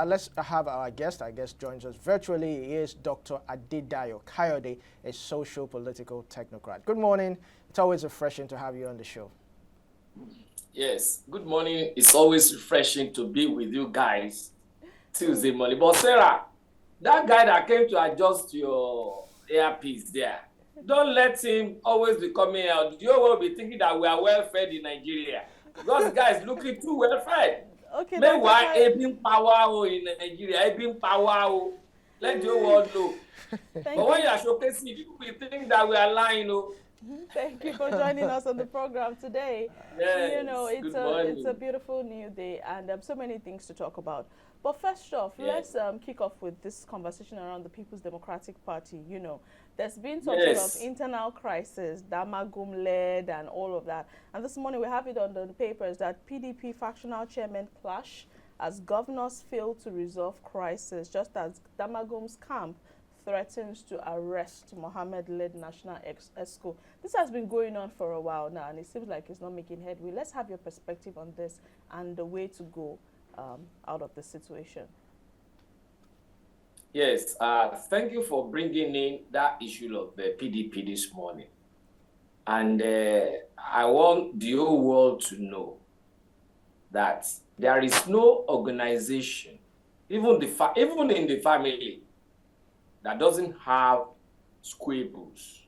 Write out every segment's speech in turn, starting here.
let's have our guest. Our guest joins us virtually. He is Dr. Adedayo Kayode, a socio-political technocrat. Good morning. It's always refreshing to have you on the show. Yes, good morning. It's always refreshing to be with you guys Tuesday morning. But Sarah, that guy that came to adjust your earpiece there, don't let him always be coming out. You will be thinking that we are well fed in Nigeria. Because the guy is looking too well fed. Okay, meanwhile, Ebin power in Nigeria, Ebin power. Let the world know. But when you are showcasing, people will think that we are lying. Thank you for joining us on the program today. Yes, you know, it's a beautiful new day and so many things to talk about. But first off, let's kick off with this conversation around the People's Democratic Party. You know, there's been some sort of internal crisis, Damagum-led and all of that. And this morning we have it on the papers that PDP factional chairmen clash as governors fail to resolve crisis, just as Damagum's camp threatens to arrest Mohammed-led National ESCO. This has been going on for a while now, and it seems like it's not making headway. Let's have your perspective on this and the way to go out of the situation. Yes, thank you for bringing in that issue of the PDP this morning. And I want the whole world to know that there is no organization, even in the family, that doesn't have squabbles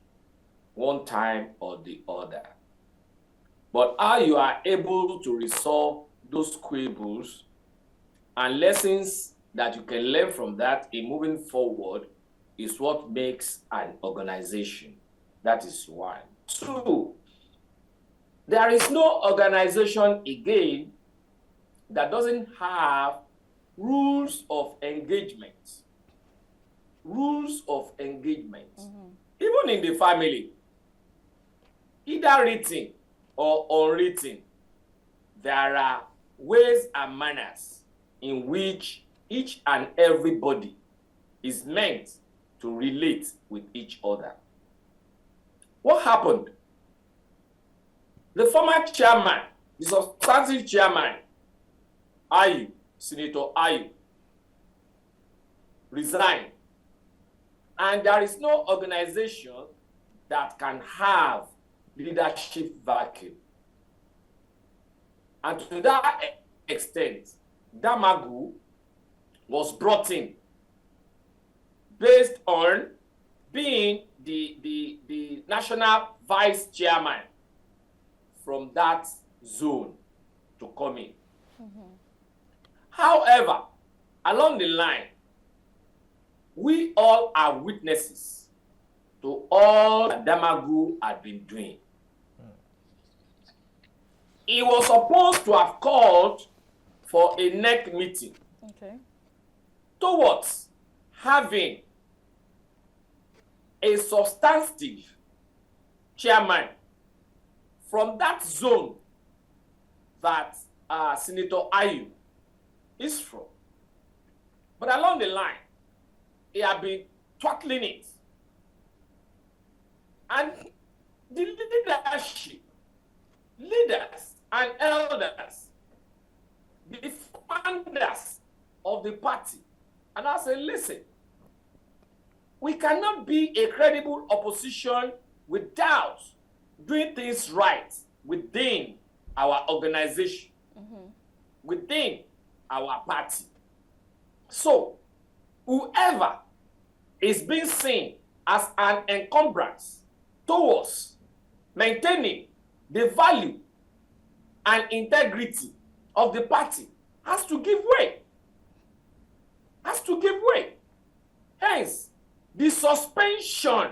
one time or the other. But how you are able to resolve those squabbles and lessons that you can learn from that in moving forward is what makes an organization. That is one. Two, there is no organization again that doesn't have rules of engagement. Rules of engagement. Even in the family, either written or unwritten, there are ways and manners in which each and everybody is meant to relate with each other. What happened? The former chairman, the substantive chairman, Senator Ayu, resigned. And there is no organization that can have leadership vacuum. And to that extent, Damagu was brought in based on being the national vice chairman from that zone to come in. However, along the line, we all are witnesses to all that Damagu had been doing. He was supposed to have called for a NEC meeting towards having a substantive chairman from that zone that Senator Ayu is from. But along the line, he had been throttling it. And the leadership, leaders and elders, the founders of the party, and I say, listen, we cannot be a credible opposition without doing things right within our organization, within our party. So, whoever is being seen as an encumbrance towards maintaining the value and integrity of the party has to give way. Has to give way. Hence, the suspension,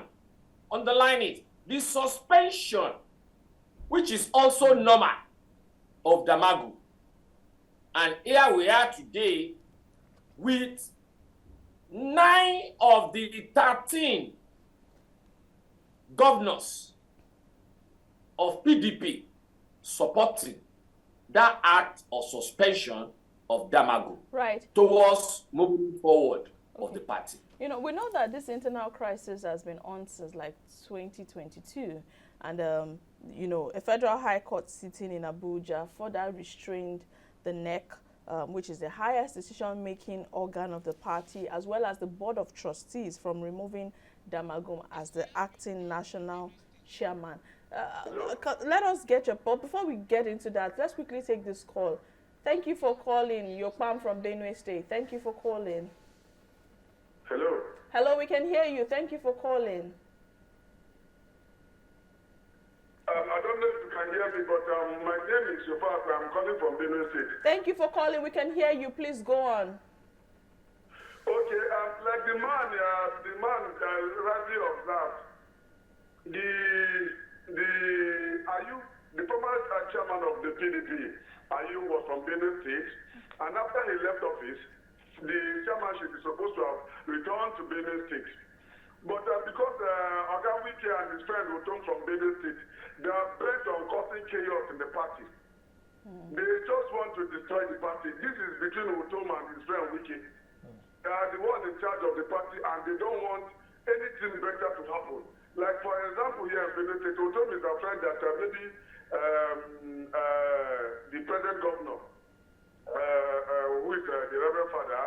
underline it, the suspension, which is also normal, of Damagu. And here we are today with 9 of the 13 governors of PDP supporting that act of suspension of Damagu towards moving forward of the party. You know, we know that this internal crisis has been on since like 2022, and you know, a federal high court sitting in Abuja further restrained the NEC which is the highest decision-making organ of the party, as well as the Board of Trustees, from removing Damagum as the acting national chairman. Let us get your, but before we get into that, let's quickly take this call. Thank you for calling, Yopam from Benue State. Thank you for calling. Hello. Hello, we can hear you. Thank you for calling. I don't know if you can hear me, but my name is Yopam. I'm calling from Benue State. Thank you for calling. We can hear you. Please go on. Okay, like the man rightly observed, the former chairman of the PDP, was from Benue State, and after he left office, the chairmanship is supposed to have returned to Benue State. But because Oga Wike and his friend Utom from Benue State, they are bent on causing chaos in the party. They just want to destroy the party. This is between Utom and his friend Wike. They are the one in charge of the party, and they don't want anything better to happen. Like, for example, here in Benue State, Utom is afraid that maybe the present governor, who is the Reverend Father,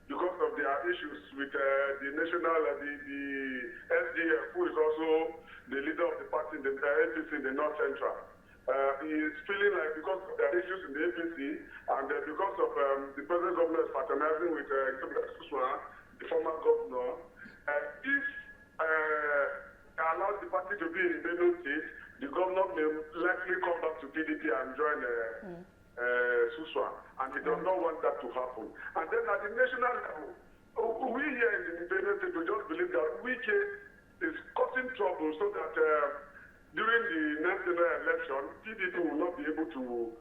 because of their issues with the national, the SDF, who is also the leader of the party in the APC in the North Central. He is feeling like because of their issues in the APC and because of the present governor is patronizing with the former governor, if allows the party to be in Benue State, the governor may likely come back to PDP and join Suswa, and he does not want that to happen. And then at the national level, we here in the Benue State, we just believe that Wike is causing trouble so that during the next general election, PDP will not be able to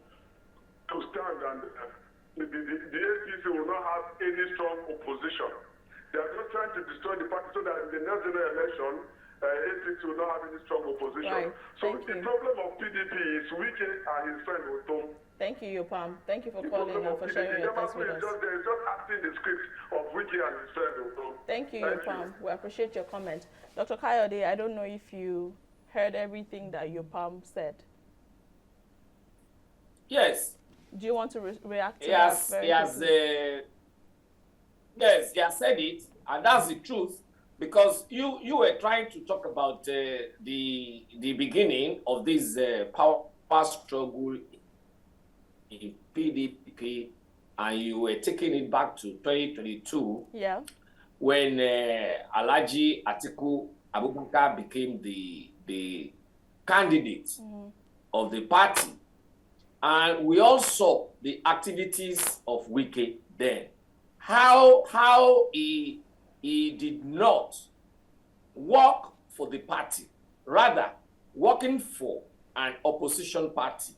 stand, and the APC will not have any strong opposition. They are just trying to destroy the party so that in the next general election, APC will not have any strong opposition. Right. So the problem of PDP is Wike and his friend Utom. Thank you, Yopam. Thank you for calling and for sharing your thoughts with us. They're just acting the script of Wike and his friend Utom. Thank you, Yopam. We appreciate your comment. Dr. Kayode, I don't know if you heard everything that Yopam said. Yes. Do you want to react to that? Yes, he has said it, and that's the truth. Because you were trying to talk about the beginning of this power struggle in PDP, and you were taking it back to 2022. Yeah. When Alhaji Atiku Abubakar became the candidate of the party, and we all saw the activities of Wike then. How he did not work for the party, rather working for an opposition party,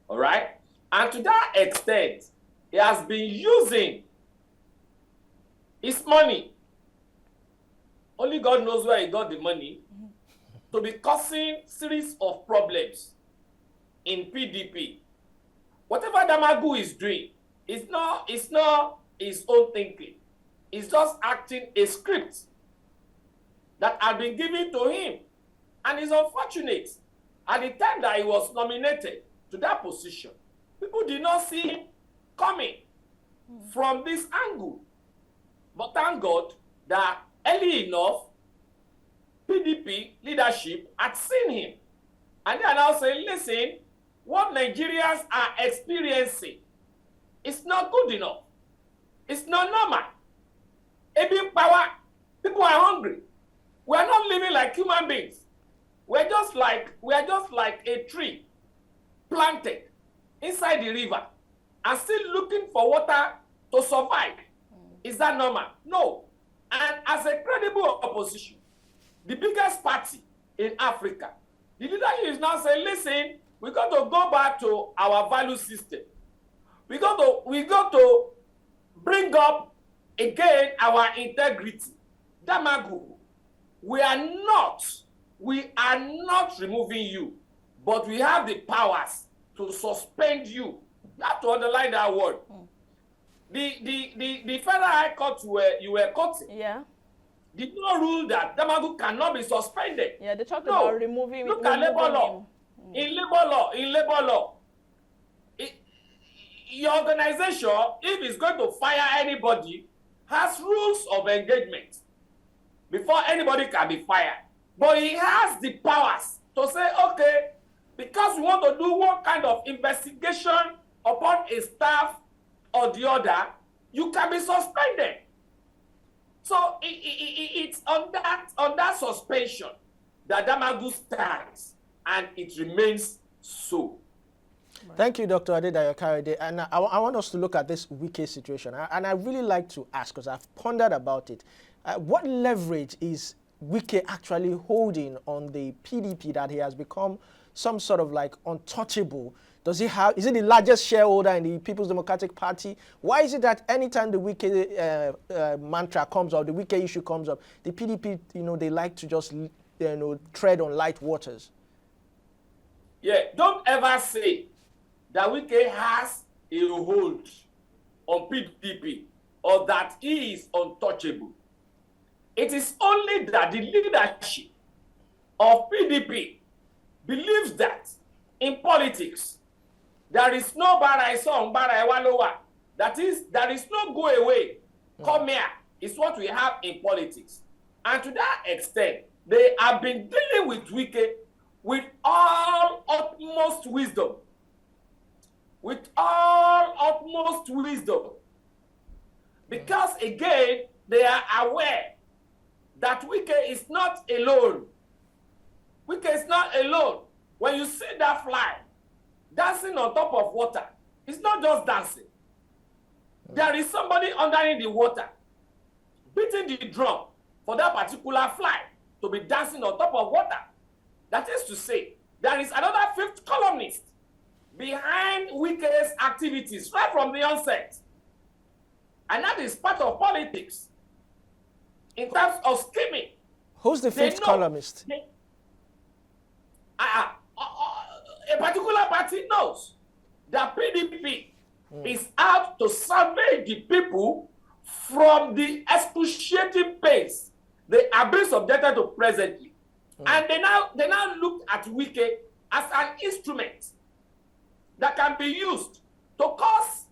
all right? And to that extent, he has been using his money. Only God knows where he got the money to be causing series of problems in PDP. Whatever Damagu is doing, it's not his own thinking. He's just acting a script that had been given to him. And it's unfortunate. At the time that he was nominated to that position, people did not see him coming from this angle. But thank God that early enough, PDP leadership had seen him. And they are now saying, listen, what Nigerians are experiencing is not good enough. It's not normal. Having power, people are hungry. We are not living like human beings. We are just like a tree planted inside the river and still looking for water to survive. Is that normal? No. And as a credible opposition, the biggest party in Africa, the leadership is now saying, listen, we got to go back to our value system. We got to bring up again our integrity. Damagu, we are not removing you, but we have the powers to suspend you. You have to underline that word. The Federal High Court you were quoting, did not rule that Damagu cannot be suspended. Yeah, they talked about removing. Look at labor law. In labor law, your organization, if it's going to fire anybody, has rules of engagement before anybody can be fired. But he has the powers to say, okay, because we want to do one kind of investigation upon a staff or the other, you can be suspended. So it's on that suspension that Damagu stands, and it remains so. Thank you, Dr. Adedayo Kayode. And I want us to look at this Wike situation. And I really like to ask, because I've pondered about it, what leverage is Wike actually holding on the PDP that he has become some sort of like untouchable? Does he have, is he the largest shareholder in the People's Democratic Party? Why is it that anytime the Wike mantra comes up, the Wike issue comes up, the PDP, they like to just, tread on light waters? Yeah, don't ever say that Wike has a hold on PDP or that he is untouchable. It is only that the leadership of PDP believes that in politics, there is no Barai Song, Barai Walowa. That is, there is no go away. Come here is what we have in politics. And to that extent, they have been dealing with Wike with all utmost wisdom. With all utmost wisdom. Because again, they are aware that Wike is not alone. Wike is not alone. When you see that fly dancing on top of water, it's not just dancing. There is somebody underneath the water beating the drum for that particular fly to be dancing on top of water. That is to say, there is another fifth columnist behind Wike's activities right from the onset. And that is part of politics. In terms of scheming. Who's the fifth columnist? A particular party knows that PDP is out to salvage the people from the excruciating pains they are being subjected to presently. And they now look at Wike as an instrument that can be used to cause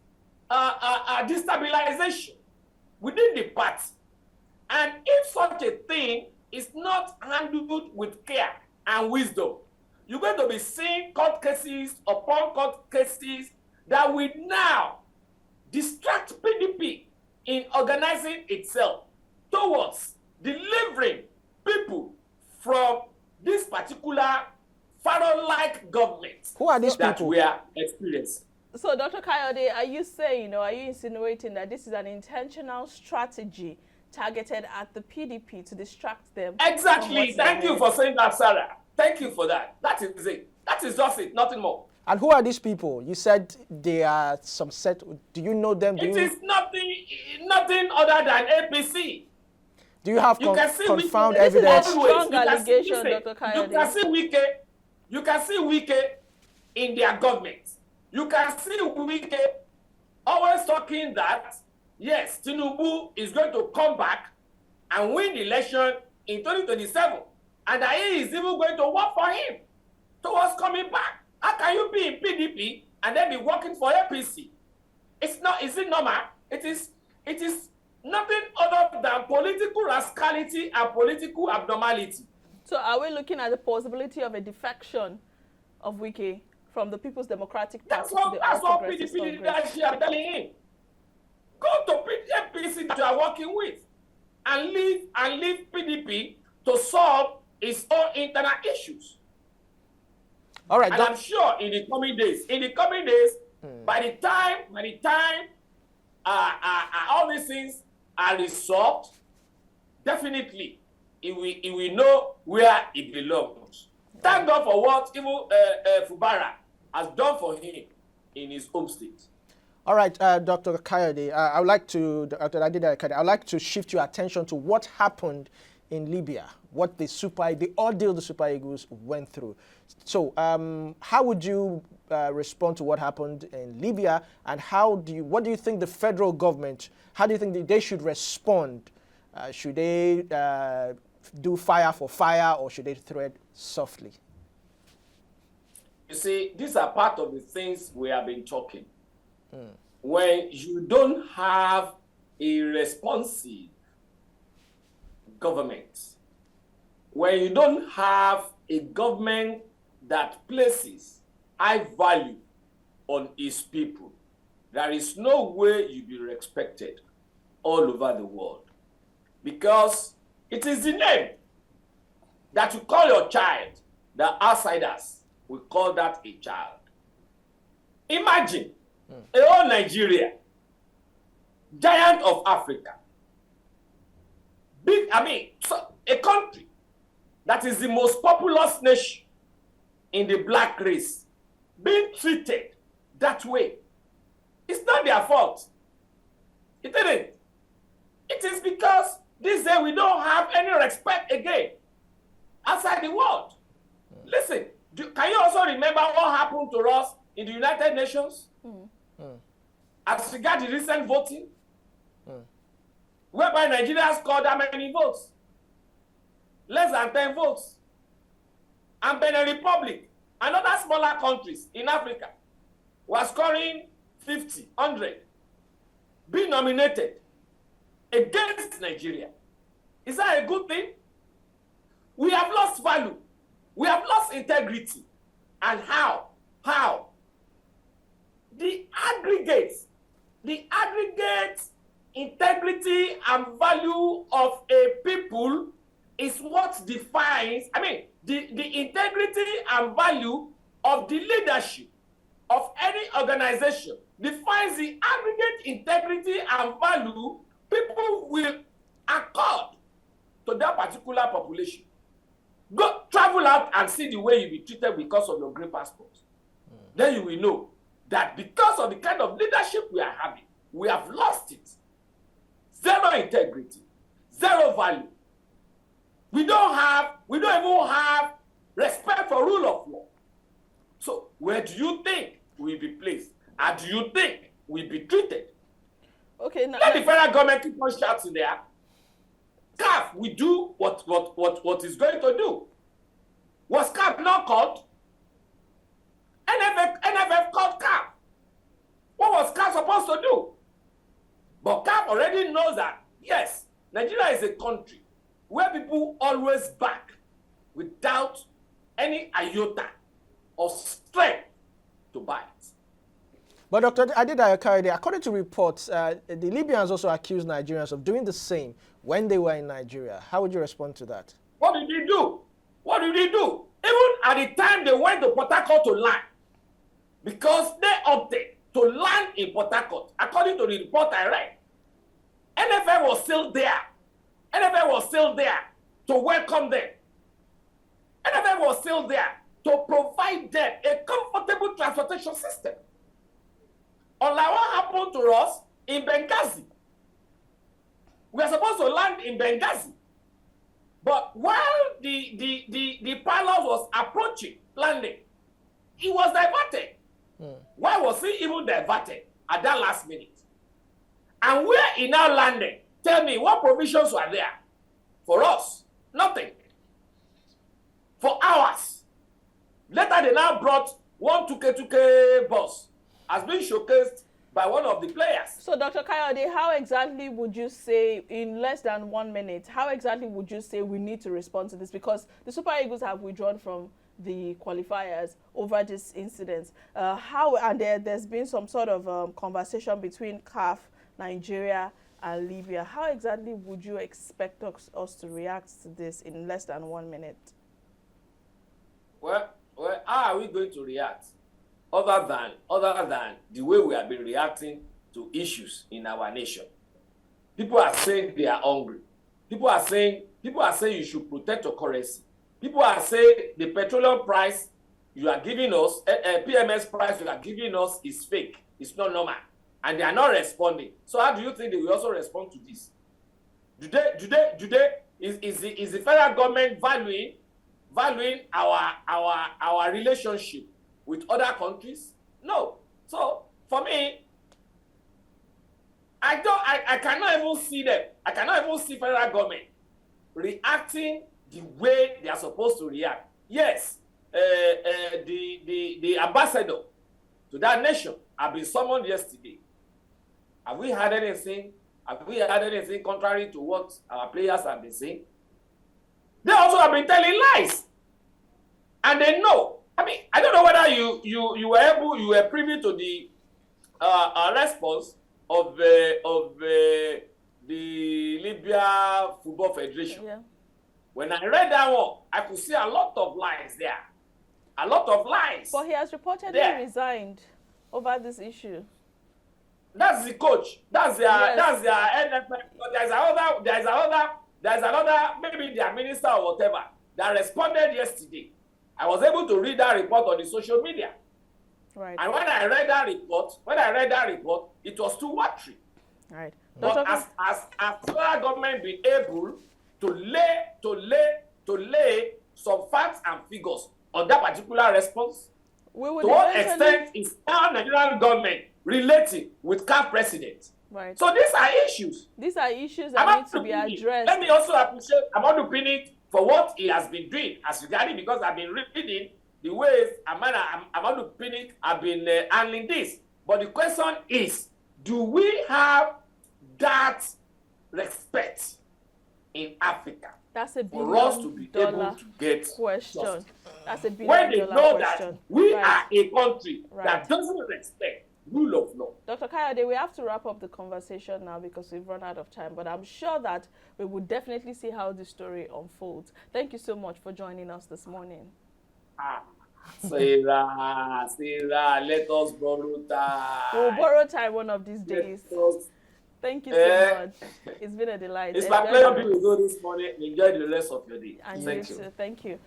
a destabilization within the party. And if such a thing is not handled with care and wisdom, you're going to be seeing court cases upon court cases that will now distract PDP in organizing itself towards delivering people from this particular Pharaoh-like government. Who are these that people? We are experiencing. So, Dr. Kayode, are you saying, are you insinuating that this is an intentional strategy targeted at the PDP to distract them? Exactly. Thank you for saying that, Sarah. Thank you for that. That is it. That is just it, nothing more. And who are these people? You said they are some set. Do you know them? It is nothing other than APC. Do you have confirmed evidence? This is a strong allegation, Dr. Kayode. You can see Wike in their government. You can see Wike always talking that, yes, Tinubu is going to come back and win the election in 2027. And that he is even going to work for him towards coming back. How can you be in PDP and then be working for APC? It's not, is it normal? It is nothing other than political rascality and political abnormality. So are we looking at the possibility of a defection of Wike from the People's Democratic Party? That's what PDP leadership are telling him. Go to APC that you are working with and leave PDP to solve its own internal issues. All right. And I'm sure in the coming days, by the time all these things are resolved, definitely he will know where it belongs. Thank God for what even Fubara has done for him in his home state. All right, Dr. Kayode, I would like to, Dr. Adedayo Kayode, I would like to shift your attention to what happened in Libya, what the ordeal the Super Eagles went through. So, how would you respond to what happened in Libya, and what do you think the federal government, how do you think they should respond? Should they do fire for fire, or should they tread softly? You see, these are part of the things we have been talking. when you don't have a responsive government, when you don't have a government that places high value on its people, there is no way you'll be respected all over the world. Because it is the name that you call your child, the outsiders will call that a child. Imagine a whole Nigeria, giant of Africa, a country that is the most populous nation in the black race, being treated that way. It's not their fault. It isn't. It is because this day we don't have any respect again outside the world. Listen, can you also remember what happened to us in the United Nations? As regards the recent voting, whereby Nigeria scored how many votes? Less than 10 votes. And Benin Republic and other smaller countries in Africa were scoring 50, 100, being nominated against Nigeria. Is that a good thing? We have lost value. We have lost integrity. And how? How? The aggregate integrity and value of a people is what defines, the integrity and value of the leadership of any organization defines the aggregate integrity and value people will accord to that particular population. Go travel out and see the way you be treated because of your green passport. Then you will know that because of the kind of leadership we are having, we have lost it. Zero integrity, zero value. We don't even have respect for rule of law. So where do you think we'll be placed? How do you think we'll be treated? Okay, now let the federal government keep on shouting there. CAF will do what it's going to do. Was CAF not called? NFF called CAF. What was CAF supposed to do? But CAF already knows that, yes, Nigeria is a country where people always back without any iota of strength to buy it. But Dr. Adedayo Kayode, according to reports, the Libyans also accused Nigerians of doing the same when they were in Nigeria. How would you respond to that? What did they do? What did they do? Even at the time they went to Port Harcourt to land, because they opted to land in Port Harcourt, according to the report I read, NFF was still there. NFF was still there to welcome them. NFF was still there to provide them a comfortable transportation system. Unlike what happened to us in Benghazi. We are supposed to land in Benghazi. But while the pilot was approaching landing, he was diverted. Why was he even diverted at that last minute? And where he now landed, tell me what provisions were there for us? Nothing. For hours. Later they now brought one 2K bus has been showcased by one of the players. So Dr. Kayode, how exactly would you say, in less than 1 minute, how exactly would you say we need to respond to this? Because the Super Eagles have withdrawn from the qualifiers over this incident. There's been some sort of conversation between CAF, Nigeria, and Libya. How exactly would you expect us to react to this in less than 1 minute? Well, how are we going to react? Other than the way we have been reacting to issues in our nation. People are saying they are hungry. People are saying you should protect your currency. People are saying the petroleum price you are giving us, PMS price you are giving us is fake. It's not normal. And they are not responding. So how do you think they will also respond to this? Is the federal government valuing our relationship with other countries? No. So for me, I cannot even see them. I cannot even see federal government reacting the way they are supposed to react. Yes, the ambassador to that nation have been summoned yesterday. Have we had anything? Have we had anything contrary to what our players have been saying? They also have been telling lies. And they know. I mean, I don't know whether you were privy to the response of the Libya Football Federation. Yeah. When I read that one, I could see a lot of lies there. A lot of lies. But he has reportedly resigned over this issue. That's the coach. That's their NFL. There's another, maybe their minister or whatever, that responded yesterday. I was able to read that report on the social media. Right. And when I read that report, it was too watery. Right. But as federal government been able to lay some facts and figures on that particular response, to what extent is our Nigerian government relating with CAF president? Right. So these are issues. These are issues that need to be addressed. Let me also appreciate Amadu Pinnick for what he has been doing as regarding, because I've been reading the ways Amadu Pinnick have been handling this. But the question is, do we have that respect in Africa? That's a for us to be able to get question. justice. That's a $1 billion when they know question. that we are a country that doesn't respect rule of law. Dr. Kayode, we have to wrap up the conversation now because we've run out of time, but I'm sure that we will definitely see how the story unfolds. Thank you so much for joining us this morning. Sarah, let us borrow time. We'll borrow time one of these days. Thank you so much. It's been a delight. It's my pleasure to go this morning. Enjoy the rest of your day. And Thank you you. too. Thank you.